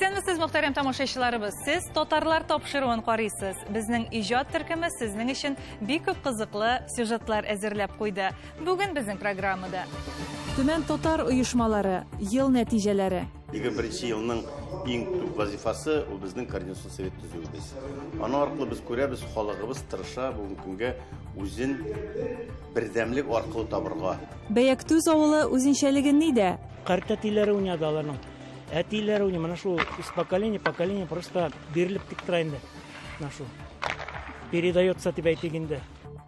Исәнмесез, мөхтәрәм тамашачыларыбыз, сез татарлар тапшыруын карыйсыз. Безнең иҗат төркеме сезнең өчен бик күп кызыклы сюжетлар әзерләп куйды. Бүген безнең программада Төмән татар оешмалары, ел нәтиҗәләре. 21 елның иң төп вазифасы ул безнең координацион совет төзүебез. Аны аркылы без күрәбез, халыгыбыз тырыша бүгенге көнгә үзен бердәмлек аркылы табырга. Бәяктүз авылы үзенчәлеген нидә? Картәтиләре уйнады аларның. Әтиләре уйнады. Менә шу из поколения поколение просто бирелеп тик тора инде. Менә шу передается дип әйтегендә.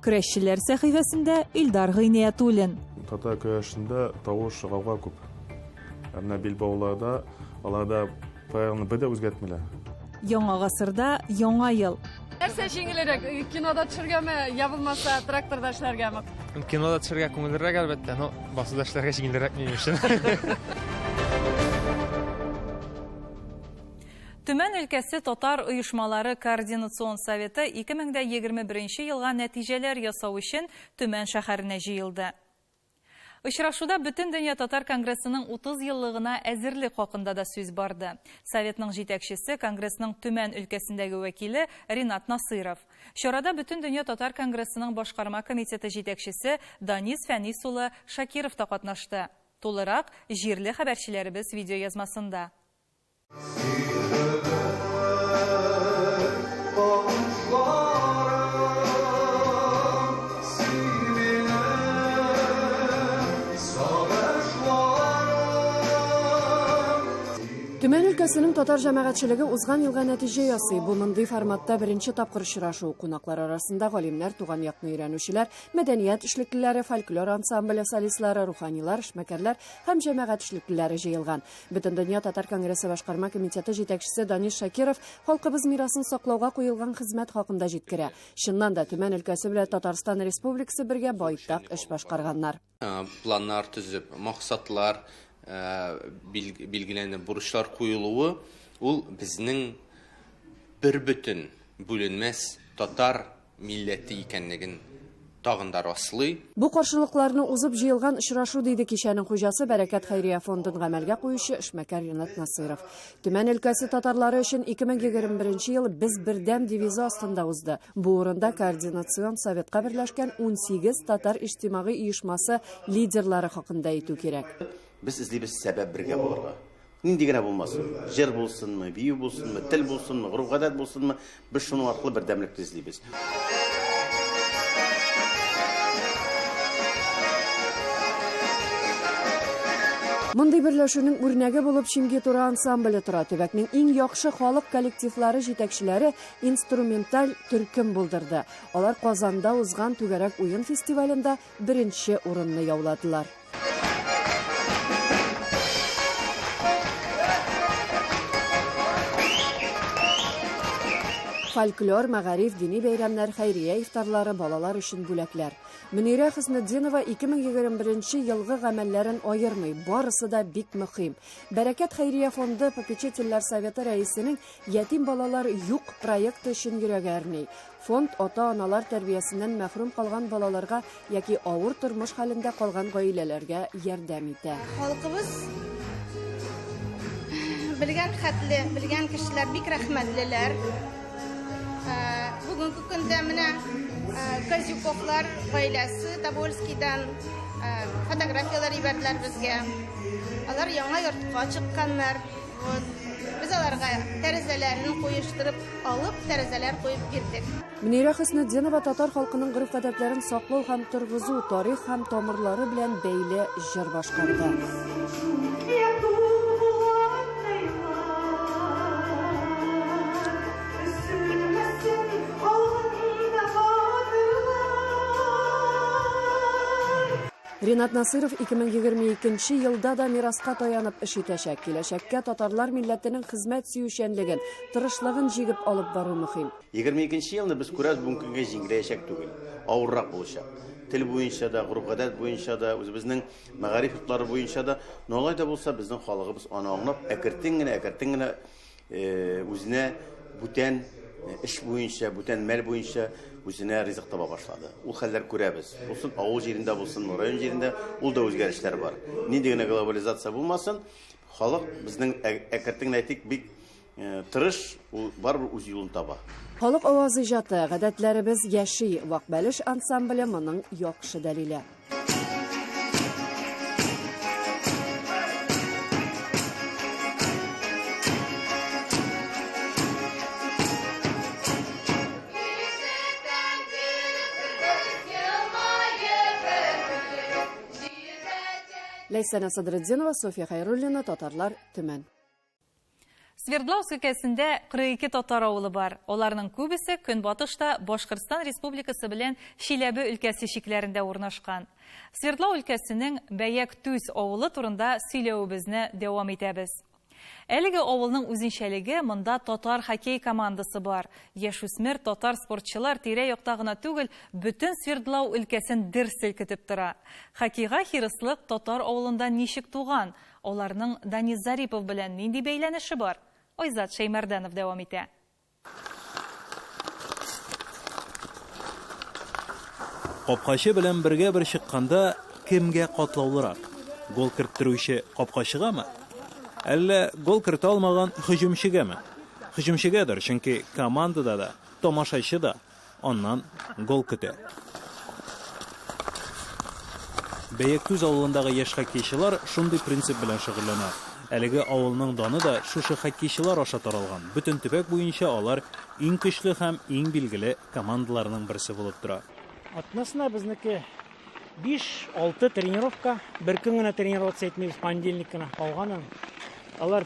Көрәшчеләр сәхифәсендә Илдар Гыйниятуллин. Татар көрәшендә тавыш гауга күп. Әмма Билбауларда аларда правиланы бер дә үзгәртмиләр. Яңа гасырда яңа ел. Нәрсә җиңелрәк? Кинода төшергәме, ябылмаса тракторда эшләргәме? Кинода төшергә күңеллерәк әлбәттә, но басуда эшләргә җиңелрәк минем өчен. Төмән өлкәсе татар оешмалары координацион советы 2021 елга нәтиҗәләр ясау өчен Төмән шәһәренә җыелды. Очрашуда Бөтен дөнья татар конгрессының 30 еллыгына әзерлек хакында да сүз барды. Советның җитәкчесе, конгрессның Төмән өлкәсендәге вәкиле Ринат Насыров. Чарада Бөтен дөнья татар конгрессының башкарма комитеты җитәкчесе Данис Фәнис улы Шакиров та катнашты. Тулырак җирле хәбәрчеләребез видеоязмасында. Төмән өлкәсенең татар җәмәгатьчелеге узган елга нәтиҗә ясый. Бу мондый форматта беренче тапкыр очрашу. Кунаклар арасында галимнәр, туган якны өйрәнүчеләр, мәдәният эшлеклеләре, фольклор ансамбле солистлары, руханилар, эшмәкәрләр һәм җәмәгать эшлеклеләре җыелган. Бөтен дөнья татар конгрессы башкарма комитеты җитәкчесе Данис Шакиров халкыбыз мирасын саклауга куелган хезмәт хакында җиткерә. Чыннан да Төмән өлкәсе белән Татарстан Республикасы бергә байтак эш башкарганнар. Планнар төзеп, максатлар билгеләнеп, бурычлар куелуы, ул безнең бер бөтен бүленмәс татар милләте икәнлеген тагын да раслый. Бу каршылыкларны узып җыелган очрашу диде кичәнең хуҗасы Бәрәкәт хәйрия фондын гамәлгә куючы эшмәкәр Ринат Насыров. Төмән өлкәсе татарлары өчен 2021 ел без бердәм девизы астында узды. Бу урында координацион советка берләшкән 18 татар иҗтимагый оешмасы лидерлары хакында әйтү кирәк. Без излибез сәбәп бергә булырга. Нинди генә булмасын, җыр булсынмы, бию булсынмы, тел булсынмы, гореф-гадәт булсынмы, без шуның аркылы бердәмлекне излибез. Мондый берләшүнең үрнәге булып Шимги тура ансамбле тора. Төбәкнең иң яхшы халык коллективлары җитәкчеләре инструменталь төркем булдырды. Алар Казанда узган Түгәрәк уен фестивалендә беренче урынны яуладылар. Фольклор, мәгариф, дини бәйрәмнәр, хәйрия ифтарлары, балалар өчен бүләкләр. Мөнирә Хөснетдинова 2021 елгы гамәлләрен аермый, барысы да бик мөһим. Бәрәкәт хәйрия фонды попечительләр советы рәисенең ятим балалар юк проекты өчен йөрәге әрни. Фонд ата-аналар тәрбиясеннән мәхрүм калган балаларга яки авыр тормыш хәлендә калган гаиләләргә ярдәм итә. Халкыбыз белгән хәтле, белгән кешеләр бик рәхмәтлеләр. Бүгенге көндә менә Казюковлар гаиләсе Тобольскидан фотографиялар ибәрделәр безгә. Алар яңа йортка чыкканнар. Без аларга тәрәзәләрен куештырып алып, тәрәзәләр куеп бирдек. Мөнирә Хөснетдинова татар халкының гореф-гадәтләрен саклау һәм торгызу, тарих һәм тамырлары белән бәйле җыр башкарды. Ринат Насыров 2022 елда да мираска таянып эш итәчәк. Киләчәккә татарлар милләтенең хезмәт сөючәнлеген, тырышлыгын җигеп алып бару мөһим. 22 елны без күрәбез бүгенгә җиңеләячәк түгел, авыррак булачак. Тел буенча да, гореф-гадәт буенча да, үзебезнең мәгариф йортлары буенча да, налай да булса безнең халыгыбыз аны аңлап, әкертен генә үзенә бүтән эш буенча, бүтән мәл буенча үзенә ризык таба башлады. Ул хәлләр күрәбез. Булсын авыл җирендә, булсын район җирендә, ул да үзгәрешләр бар. Нинди генә глобализация булмасын, халык безнең әкертен әйтик бик тырыш, ул барбер үз юлын таба. Халык авазы ижаты, гадәтләребез яши, Вак-Бәлеш ансамбле моның яхшы дәлиле. Ләйсәнә Садретдинова, София Хайруллина, Татарлар, Төмән. Свердловск өлкәсендә 42 татар авылы бар. Оларның күбесе Көнбатышта Башкортстан Республикасы белән Чиләбе өлкәсе шикләрендә урнашкан. Свердлов өлкәсенең Бәяк Түз авылы турында сөйләүебезне дәвам итәбез. Әлеге авылның үзенчәлеге монда татар хоккей командасы бар. Яшүсмер татар спортчылар тирә-якта гына түгел, бөтен Свердлов өлкәсен дер селкетеп тора. Хоккейга хирыслык татар авылында ничек туган? Оларның Данис Зарипов белән нинди бәйләнеше бар? Айзат Шәймәрдәнов дәвам итә. Капкачы белән бергә бер чыкканда кемгә катлаулырак? Гол керттерүче капкачыгамы? Әллә гол кертә алмаган һөҗүмчегәме? Һөҗүмчегәдер, чөнки командада да, тамашачы да аннан гол көтә. Бәяк Түз авылындагы яшь хоккейчылар шундый принцип белән шөгыльләнә. Әлеге авылның даны да шушы хоккейчылар аша таралган. Бөтен төбәк буенча алар иң көчле һәм иң билгеле командаларның берсе булып тора. Атнасына безнеке 5-6 тренировка, бер көн генә тренироваться итмибез, понедельник кенә калганын. Алар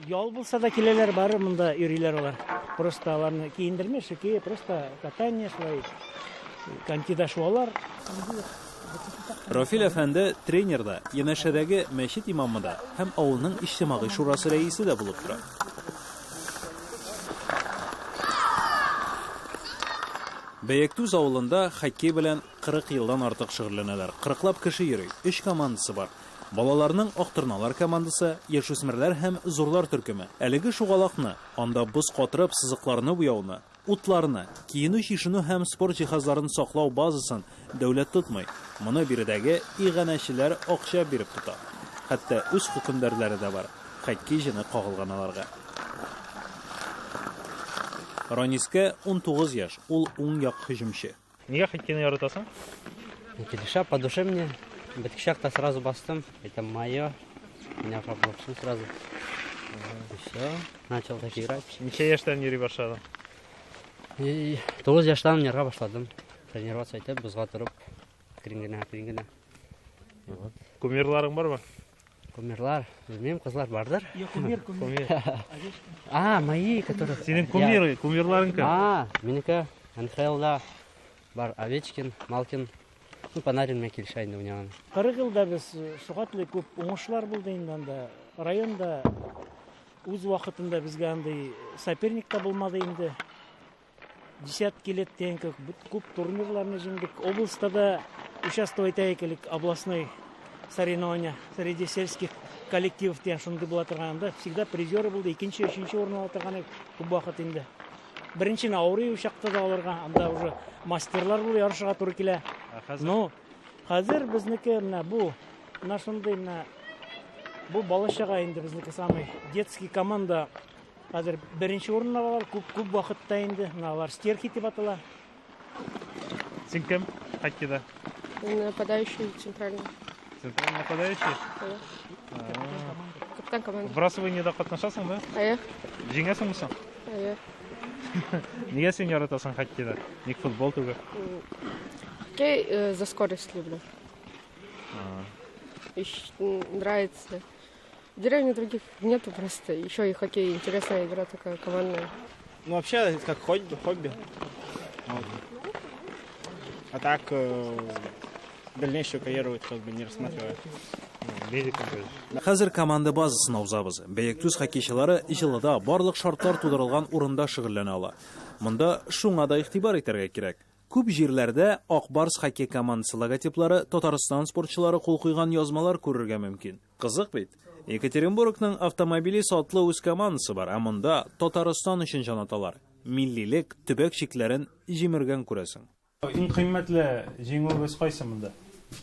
ял булса да киләләр, бары монда йөриләр алар. Просто аларны киендермеш, просто катание шулай. Кантидашулар. Рафил әфәнде тренер да, янәшәдәге мәчет имамы да һәм авылның иҗтимагый шурасы рәисе дә булып тора. Бәяк Түз авылында хоккей белән 40 елдан артык шөгыльләнәләр. 40лап кеше йөри, 3 командасы бар. Балаларның Актырналар командасы, яшүсмерләр һәм зурлар төркеме. Әлеге шугалакны, анда боз катырып сызыкларны буяуны, утларны, киенү-чишенү һәм спорт җиһазларын саклау базасын дәүләт тотмый. Моны биредәге иганәчеләр акча биреп тота. Хәтта үз хөкемдарлары да бар. Хоккей җыны кагылганаларга. Ранискә 19 яшь, ул уң як һөҗүмче. Нигә хоккейны яратасың? Килеша по душе мне. Беткишак-то сразу бастым. Это мое. Меня проплыл сразу. И все. Начал так играть. Ничә яшьтән йөри башладың? И 9 яшьтән уйнарга башладым. Тренироваться итеп, бузга торып, кирингенә. Вот. Кумирларың бармы? Кумирлар, белмим, кызлар бардыр. Кумир. Мои, которые... Синең кумирларың кем? Минеке, НХЛда бар Овечкин, Малкин. Панарин мен килешә инде уйнаган. 40 елда без шугатлы күп уңышлар булды инде анда. Районда үз вакытында безгә андый соперник та булмады инде. Десятки лет тенкек, күп турнирларны җиңдек. Облыста да участвовать итәйек, областной соревнования среди сельских коллективов тен шундый була торганда, всегда призеры булды. 2-3 урын ала торган күп вакыт инде. Беренче Аурый учакта да аларга, анда уже мастерлар булды, ярышырга туры килә. Ну, хәзер безнеке менә бу шундый бу балачага инде безнеке самый детский команда хәзер беренче урынга алар, күп вакытта инде. Алар стерхи дип атала. Син кем хоккейда? Нападающий центральный. Центральный нападающий? Капитан команды. Вбрасываниеда катнашасың да? Җиңәсеңме соң? Нигә син яратасың хоккейда? Ник футбол түгел? Хоккей за скорость люблю. Нравится. В деревне других нету просто. Еще и хоккей интересная игра такая командная. Ну вообще как хобби. А так дальнейшую карьеру как бы не рассматриваю. Хәзер команда базасына узабыз. Бәяк Түз хоккейчылары җылыда барлык шартлар тудырылган урында шөгыльләнә ала. Монда шуңа да игътибар итәргә кирәк. Күп җирләрдә Ак Барс хоккей командасы логотиплары, Татарстан спортчылары кул куйган язмалар күрергә мөмкин. Кызык бит. Екатеринбургның автомобиле сатлы үз командасы бар, ә монда Татарстан өчен җанаталар. Миллилек төбәк чикләрен җимергән күрәсең. Иң кыйммәтле җиңүбез кайсы монда?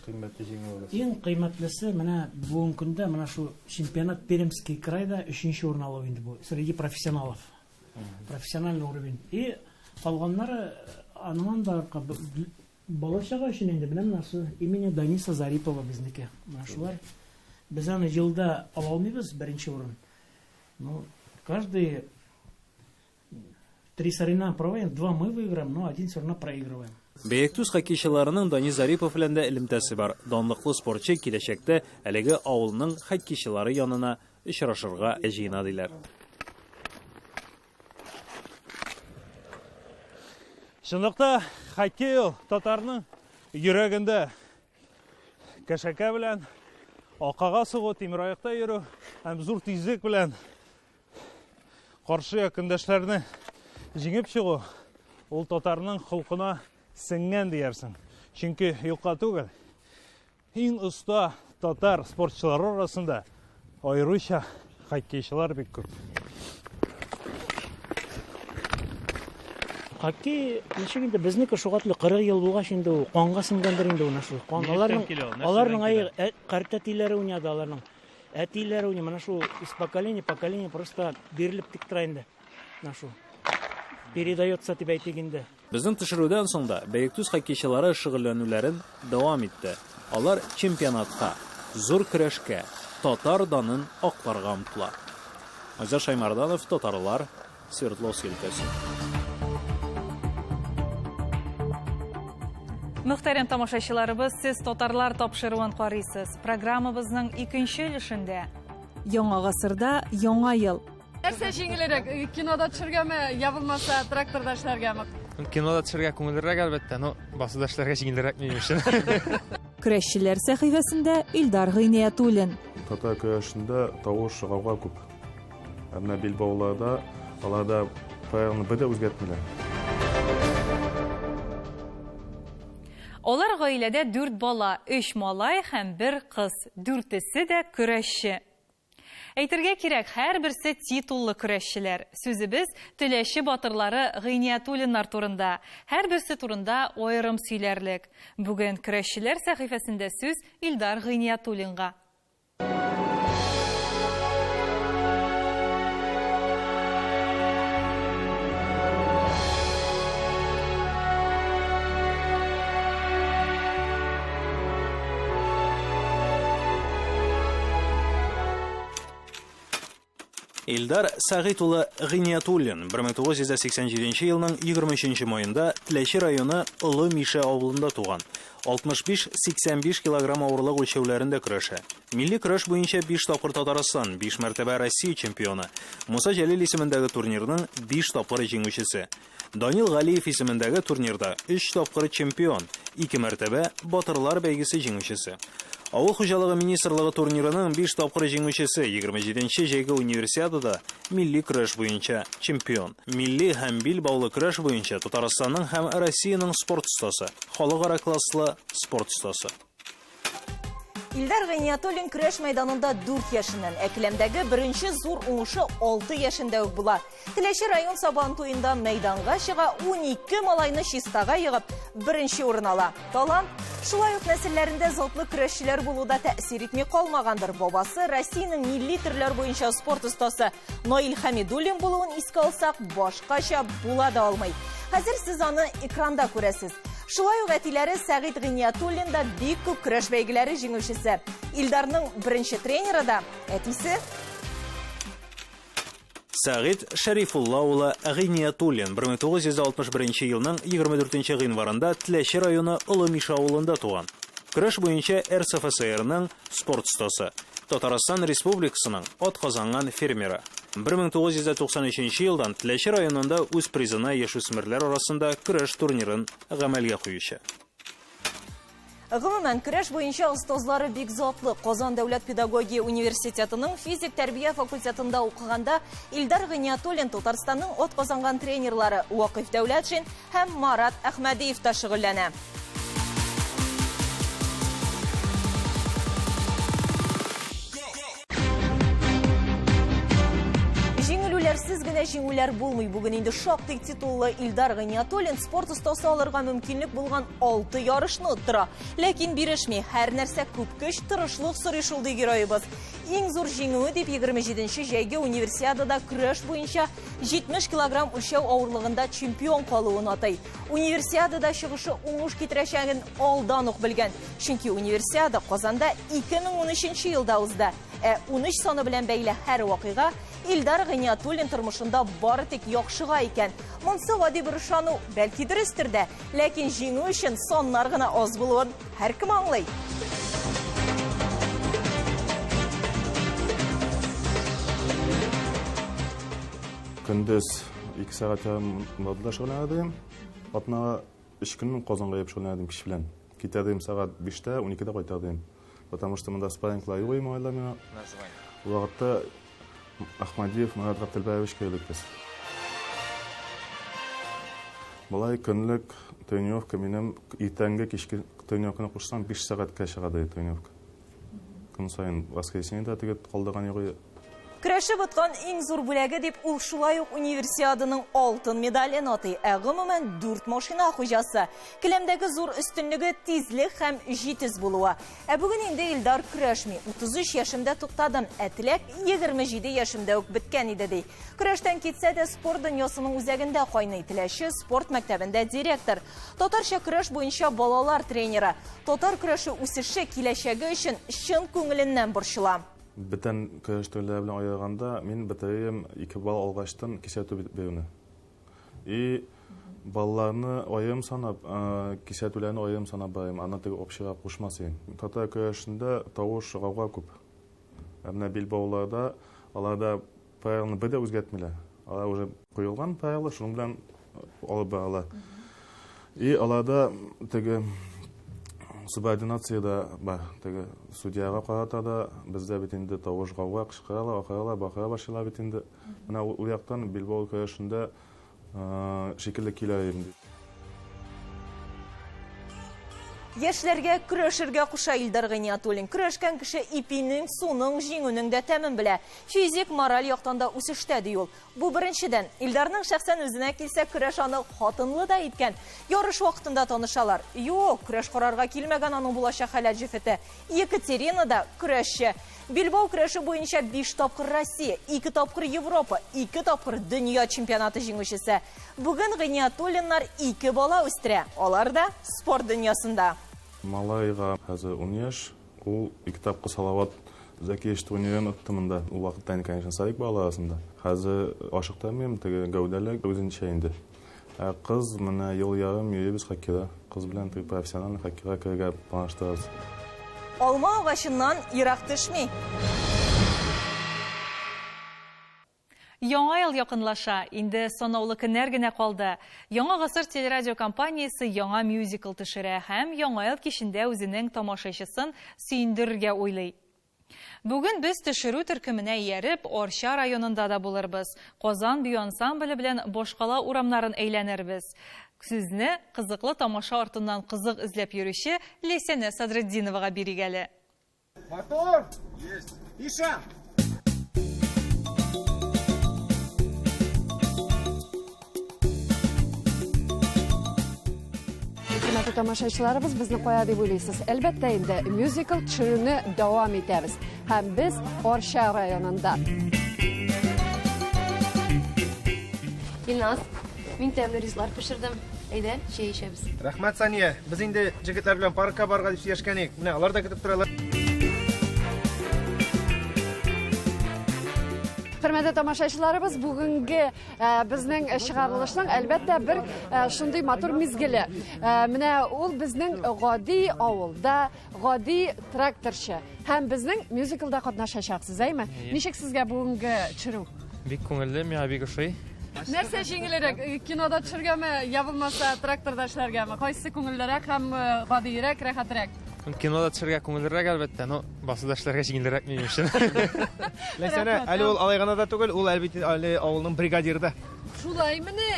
Кыйммәтле җиңүегез. Ең кыйммәтлесе менә бүгенге көндә менә шу чемпионат Пермский крайда 3нче урын алу инде бу среди профессионалов. Профессиональный уровень. И калганнары аннан да балачага өчен инде менә шу имени Даниса Зарипова безнеке. Менә шулар без аны елда ала алмыйбыз беренче урын. Ну, каждый 3 соревнования проводим, 2 мы выиграем, но 1 все равно проигрываем. Бәйектүз хоккейчыларының Данис Зарипов белән дә элемтәсе бар. Данлыклы спортчы киләчәктә әлеге авылның хоккейчылары янына очрашырга җыена диләр. Шунлыкта хоккей татарның йөрәгендә. Кәшәкә белән акага сугу, тимираякта йөрү һәм зур тизлек белән каршы якындашларны җиңеп чыгу ул татарның холкына сеңгән диярсең. Чөнки юкка түгел. Иң оста татар спортчылары арасында аеруча хоккейчылар бик күп. Хоккей ничек инде безнеке шугатлы 40 ел булгач инде ул канга сеңгәндер инде ул шу. Аларның ай картәтиләре уйнады, аларның әтиләре уйнады. Менә шу из поколения поколение просто бирелеп тик тора инде. Менә шу передается дип әйтегендә. Безнең төшерүдән соң да Бәйектүз хоккейчылары шөгыльләнүләрен дәвам итте. Алар чемпионатка, зур көрәшкә, татар данын акларга омтыла. Азар Шаймарданов, татарлар, Свердловск өлкәсе. Мөхтәрәм тамашачыларыбыз, сез татарлар тапшыруын карыйсыз. Программабызның 2нче өлешендә Яңа гасырда яңа ел. Нәрсә җиңелрәк, кинода төшергәме, я булмаса тракторда эшләргәме? Кинода төшергә күңеллерәк әлбәттә, но басуда эшләргә җиңелрәк минем өчен. Көрәшчеләр сәхифәсендә Илдар Гыйниятуллин. Татар көрәшендә тавыш гауга күп. Әмма Билбауларда аларда правиланы бер дә үзгәртмиләр. Алар гаиләдә 4 бала, 3 малай һәм 1 кыз. 4-се дә көрәшче. Әйтергә кирәк, һәрберсе титуллы көрәшчеләр. Сүзебез Төләши батырлары Гыйниятуллиннар турында. Һәрберсе турында аерым сөйләрлек. Бүген көрәшчеләр сәхифәсендә сүз Илдар Гыйниятуллинга. Илдар Сәгыйть улы Гыйниятуллин 1987 елның 23 маенда Теләче районы Олы Миша авылында туган. 65-85 килограмм авырлык үлчәүләрендә көрәшә. Милли көрәш буенча 5 тапкыр Татарстан, 5 мәртәбә Россия чемпионы. Муса Җәлил исемендәге турнирның 5 тапкыр җиңүчесе. Данил Галиев исемендәге турнирда 3 тапкыр чемпион, 2 мәртәбә Батырлар бәйгесе җиңүчесе. Авыл хуҗалыгы министрлыгы турнирының 5 тапкыр җиңүчесе, 27нче җәйге универсиадада милли көрәш буенча чемпион. Милли һәм Билбаулы көрәш буенча Татарстанның һәм Россиянең спорт остасы, халыкара класслы спорт остасы. Илдар Гыйниятуллин көрәш мәйданында 4 яшеннән, әкиләмдәге беренче зур уңышы 6 яшендә үк була. Теләче район сабан туенда мәйданга чыга, 12 малайны чистага егып, беренче урын ала. Талант шулай ук нәселләрендә затлы көрәшчеләр булуда тәэсир итми калмагандыр. Бабасы Россиянең милли төрләр буенча спорт остасы Наил Хәмидуллин булуын искә алсак, башкача була да алмый. Хәзер сез аны экранда күрәсез. Шулай ук әтиләре Сәгыйть Гыйниятуллин да бик күп көрәш бәйгеләре җиңүчесе. Илдарның беренче тренеры да әтисе. Сәгыйть Шәрифулла улы Гыйниятуллин 1961 елның 24 гыйнварында Теләче районы Олы Миша авылында туган. Көрәш буенча РСФСРның спорт остасы, Татарстан Республикасының атказанган фермеры. 1993 елдан Теләче районында үз призына яшүсмерләр арасында көрәш турнирын гамәлгә куючы. Гомумән, көрәш буенча остазлары бик затлы. Казан дәүләт педагогия университетының физик тәрбия факультетында укыганда Илдар Гыйниятуллин Татарстанның атказанган тренерлары Вакыйф Дәүләтшин һәм Марат Әхмәдиев та шөгыльләнә. Җиңелүләрсез генә җиңүләр булмый. Бүген инде шактый титуллы Илдар Гыйниятуллин спорт остасы алырга мөмкинлек булган 6 ярышны оттыра. Ләкин бирешми, һәр нәрсә күп көч, тырышлык сорый шул ди героебыз. Иң зур җиңүе дип 27-нче җәйге универсиадада көрәш буенча 70 килограмм үлчәү авырлыгында чемпион калуын атай. Универсиадада чыгышы уңыш китерәчәген алдан ук белгән. Чөнки универсиада Казанда 2013 елда узды. 13 саны белән бәйле һәр вакыйга Илдар Гыйниятуллин тормышында бары тик яхшыга икән. Монсы гади бер ышану, бәлки дөрестер дә, ләкин җиңү өчен саннар гына аз булуын һәркем аңлый. Көндіз 2 сағат модда шөгыльләнәдем. Атнага 3 көннән Казанга еп шөгыльләнәдем кич белән. Китәдем сағат 5-тә, 12-дә кайтардым. Потому что монда спарринглар юк иде айла миңа. Вакытта Ахмадиев Марат Габделбаевич келдек без. Болай көнлек тренировка минем иртәнге кичке тренировканы кушсам 5 сәгатькә чыгады тренировка. Көн сайын воскресеньедә тегет калдырган юк. Көрәшеп аткан иң зур бүләге дип ул шулай ук универсиаданың алтын медален атый. Гомумән 4 машина хуҗасы. Келәмдәге зур өстенлеге тизлек һәм җитез булуы. Бүген инде Илдар көрәшми. 33 яшымда туктадым. Теләк 27 яшымда ук биткән иде ди. Көрәштән китсә дә спорт дөньясының үзәгендә кайный. Теләше спорт мәктәбендә директор. Татарча көрәш буенча балалар тренеры. Татар көрәше үсеше киләчәге өчен чын күңеленнән борчыла. Бітен көрәштерләр белән аяганда мин бетерем 2 балл алгачтан кисәтү бирүне. И балларны аем санап, кисәтүләрне аем санап барам, аны теге общага кушмасын. Татар көрәшендә тавыш гауга күп. Менә Билбауларда аларда правиланы бер дә үзгәртмиләр. Алар уже куелган правила, шуның белән алып баралар. И аларда теге субординацияда бар, теге судьяга карата да бездә бит инде тавыш гауга кычкыралар, акыралар, бакыра башлыйлар бит инде. Менә ул яктан Билбау көрәшендә шикелле килә инде. Яшьләргә көрәшергә куша Илдар Гыйниятуллин. Көрәшкән кеше ипинең, суның, җиңүнең дә тәмен белә. Физик, мораль яктан да үсештә ди ул. Бу беренчедән. Илдарның шәхсән үзенә килсә, көрәш аны хатынлы да иткән. Ярыш вакытында танышалар. Юк, көрәш карарга килмәгән аның булачак хәләт җифете. Екатерина да көрәшче. Билбау көрәше буенча 5 тапкыр Россия, 2 тапкыр Европа, 2 тапкыр дөнья чемпионаты җиңүчесе. Бүген Гыйниятуллиннар 2 бала үстерә. Алар да спорт дөньясында. Малайга хәзер 10 яшь, ул 2 тапкыр Салават Закиевич турнирын отты монда. Ул вакытта, конечно, садик баласында. Хәзер ашыктамыйм, теге гәүдәле үзенчә инде. Кыз менә ел ярым йөрибез хоккейда. Кыз белән профессиональ хоккейга керергә планлаштырабыз. Алма агачыннан ерак төшми. Яңа ел якынлаша, инде санаулы көннәр генә калды. Яңа гасыр телерадио компаниясе яңа мюзикл төшерә һәм яңа ел кичендә үзенең тамашачысын сөендерергә уйлый. Бүген без төшерү төркеменә ияреп, Орча районында да булырбыз. Казан бию ансамбле белән башкала урамнарын әйләнербез. Сезне кызыклы тамаша артыннан кызык эзләп йөрүче Лесәнә Садретдиновага биригәле. Мотор! Есть! Иша! Хөрмәтле тамашачыларыбыз, безне кая дип уйлыйсыз? Әлбәттә инде мюзикл төшерүне дәвам итәбез. Һәм без Орча районында. Илназ, мин тәмле ризлар пешердем. Әйдә, чәй эчәбез. Рәхмәт, Сания. Без инде җегетләр белән паркка барырга дип сөйләшкән идек. Менә алар да көтеп торалар. Хөрмәтле тамашачыларыбыз, бүгенге безнең чыгарылышның әлбәттә бер шундый матур мизгеле. Менә ул безнең гади авылда, гади тракторчы һәм безнең мюзиклда катнашачаксыз, әйме? Ничек сезгә бүгенге төшерү? Бик күңелле, миңа бик ошый. Нәрсә җиңелрәк? Кинода төшергәме, я булмаса тракторда эшләргәме? Кайсы күңеллерәк һәм гадиерәк, рәхәтрәк? Кинода төшергә күңеллерәк әлбәттә, но басуда эшләргә җиңелрәк минем өчен. Ләсәнә, әле ул алайганда түгел, ул әлбәттә әле авылның бригадиры. Шулаймыни?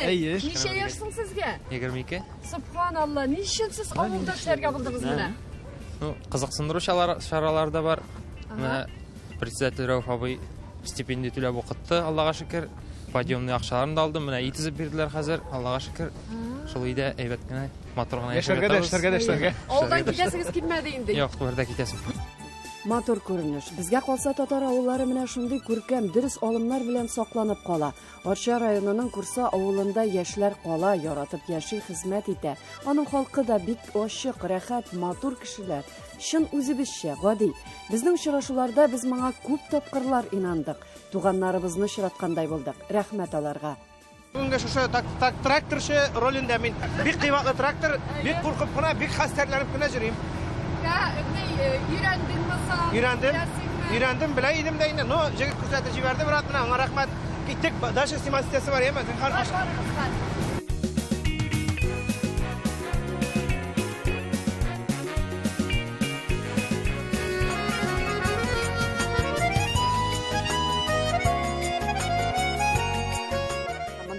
Ничә яшьсең сезгә? 22. Субханалла, ничек сез авылда эшләргә булдыгыз менә? Ну, кызыксындыру чаралар да бар. Менә председатель Рауф абый стипендия түләп укытты, Аллага шөкер. подъемный акчаларын да алдым. Менә итезеп бирделәр хәзер. Аллага шөкер. Шул өйдә әйбәт кенә матур гына Эшләргә. Ауылдан китәсегез килмәде инде. Юк, бердә китәсем. Матур күренеш. Безгә калса татар авыллары менә шундый күркәм, дөрес алымнар белән сакланып кала. Арча районының Курса авылында яшьләр кала, яратып яши, хезмәт итә. Аның халкы да бик ачык, рәхәт, матур кешеләр. Чын үзебезчә, гади. Безнең очрашуларда без моңа күп тапкырлар инандык. Туганнарыбызны очраткандай булдык. Рәхмәт аларга. Бүгенге шушы тракторчы ролендә мин бик кыйбатлы трактор, бик куркып кына, бик хәстәрләнеп кенә йөрим. Өйрәндем, белә идем дә инде. Ну, җегет күрсәтеп җибәрде, брат, менә аңа рәхмәт. Киттек, даже симастасы бар, яме, һәр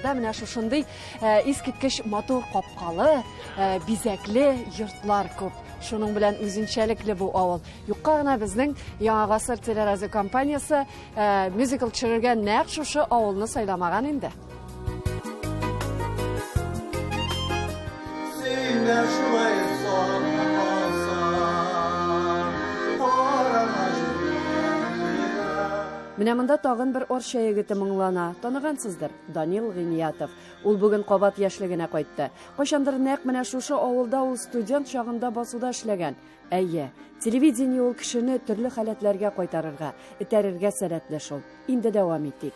Менә шушындый искиткеч матур капкалы, бизәкле йортлар күп. Шуның белән үзенчәлекле бу авыл. Юкка гына безнең Яңа гасыр телерадио компаниясе мюзикл төшерергә нәкъ шушы авылны сайламаган инде. Менә монда тагын бер Арча егете моңлана. Танығансыздыр, Данил Гыйниятов. Ул бүген кабат яшьлегенә кайтты. Кайчандыр нәкъ менә шушы авылда ул студент чагында басуда эшләгән. Әйе, телевидение ул кешене төрле халәтләргә кайтарырга, этәрергә сәләтле шул. Инде дәвам итик.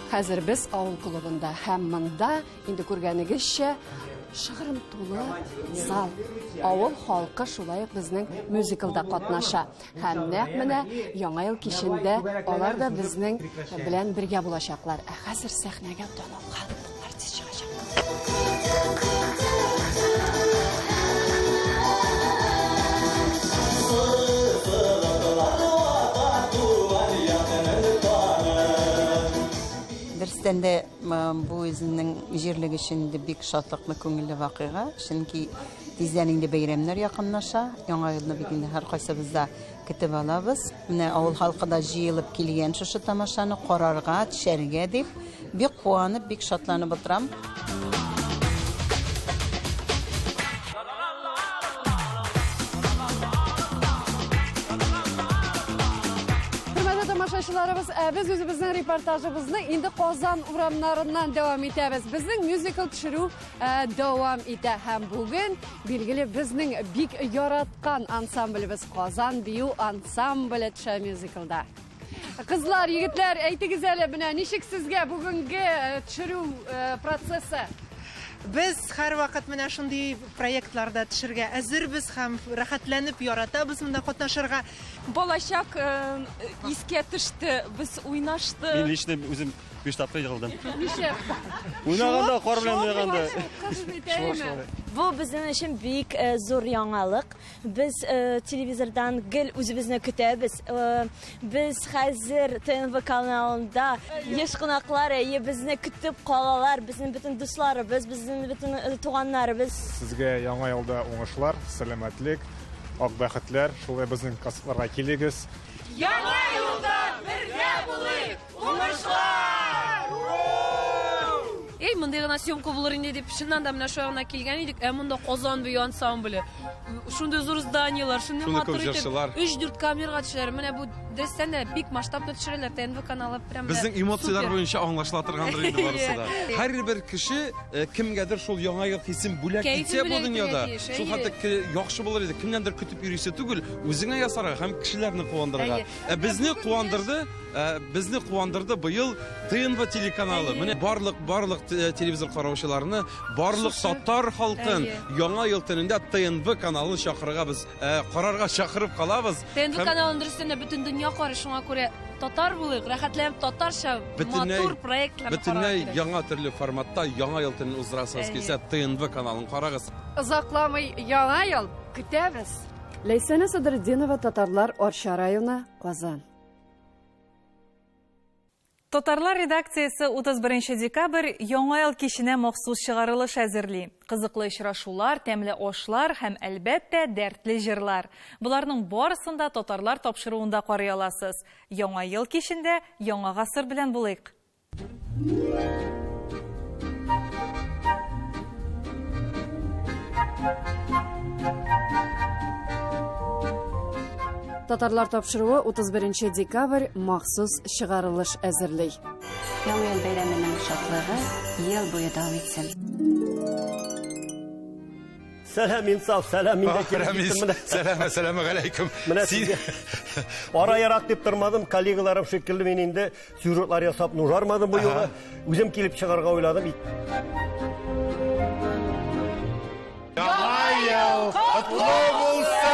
Хәзер без авыл клубында һәм монда инде күргәнегезчә шыгрым тулы зал. Авыл халкы шулай ук безнең мюзиклда катнаша. Һәм нәкъ менә Яңа ел кичендә алар да безнең белән бергә булачаклар. Хәзер сәхнәгә танылган артист чыгачак. Дөрестән дә бу үзенең җирлеге өчен дә бик шатлыклы күңелле вакыйга, чөнки тиздән инде бәйрәмнәр якынлаша. Яңа елны бит инде һәр кайсыбызда көтеп алабыз. Менә авыл халкы да җыелып килгән шушы тамашаны карарга, төшәргә дип, бик куанып, бик шатланып утырам. Biz özümüzün reportajımızı indi Qozan uğramlarından devam etəbiz. Bizning musical tushuru devam etə. Hem bugün bilgili bizning bik yaratgan ansamblimiz Qozan Biyu ansambli tüşə musicalda. Kızlar, yigitler, aytınız hele buna nişik sizge bugünkü tushuru prosesi? Biz һәр вакыт менә шундый проектларда төшергә әзербез һәм рәхәтләнеп яратабыз монда катнашырга. Балачак искә төште, без уйнашты. Мин лично үзем 5 тапкыр егылдым. Ничек? Уйнаганда кар белән уйнаганда. Бу безнең өчен бик зур яңалык. Без телевизордан гел үзебезне көтәбез. Без хәзер ТНВ каналында яшь кунаклар безне көтеп калалар. Безнең бөтен дусларыбыз, безнең бөтен туганнарыбыз. Сезгә яңа елда уңышлар, сәламәтлек, ак бәхетләр, шулай безнең касытларга килегез. Яңа елда бергә булыйк! Уңышлар! Ей, монда гына съемка булыр инде дип, шуннан да менә шугына килгән идек. Монда Qozan Biyu ансамбле. Шундый зур зданиялар, шундый матур итеп 3-4 камерага төшәләр. Менә бу дәстән дә бик масштабта төшерәләр. ТНВ каналы прям. Безнең эмоциялар буенча аңлашыла торгандыр инде барысы да. Һәр бер кеше кемгәдер шул яңа ел хисен бүләк итсә бу дөньяда, шул хәтта яхшы булыр иде. Кемнәндер көтеп йөрисе түгел, үзеңә ясарга һәм кешеләрне куандырырга. Безне куандырды быел ТНВ телеканалы. Менә барлык телевизор караучыларны, барлык татар халкын яңа ел төнендә ТНВ каналын чакырырга без карарга чакырып калабыз. ТНВ каналын дөрестән бөтен дөнья карый, шуңа күрә татар булыйк, рәхәтләнеп татарча матур проектларны карарга. Бөтенләй яңа төрле форматта яңа ел төнен уздырасыз килсә ТНВ каналын карагыз. Озакламый яңа ел көтәбез. Ләйсәнә Садырдинова, татарлар, Арча районы, Qozan. Татарлар редакциясы 31 декабрь яңа ел киченә махсус чыгарылыш әзерли. Кызыклы очрашулар, тәмле ашлар һәм әлбәттә дәртле җырлар. Буларның барысында татарлар тапшыруында карый аласыз. Яңа ел кичендә яңа гасыр белән булыйк. Татарлар тапшыруы 31 декабрь махсус чыгарылыш әзерли. Яңа ел бәйрәменең шатлыгы ел буе дәвам итсен. Сәлам инсаф, сәлам Сәлам алейкум. Ара ярак дип тормадым, коллегаларым шикелле мен инде сюжетлар ясап нужармадым бу юлы. Үзем килеп чыгарга уйладым. Яңа ел котлы булсын!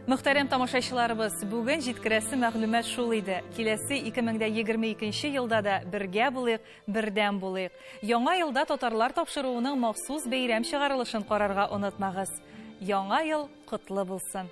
Мөхтәрәм тамашачыларыбыз, бүген җиткерәсе мәгълүмат шул иде. Киләсе 2022 елда да бергә булыйк, бердәм булыйк. Яңа елда татарлар тапшыруының махсус бәйрәм чыгарылышын карарга онытмагыз. Яңа ел котлы булсын.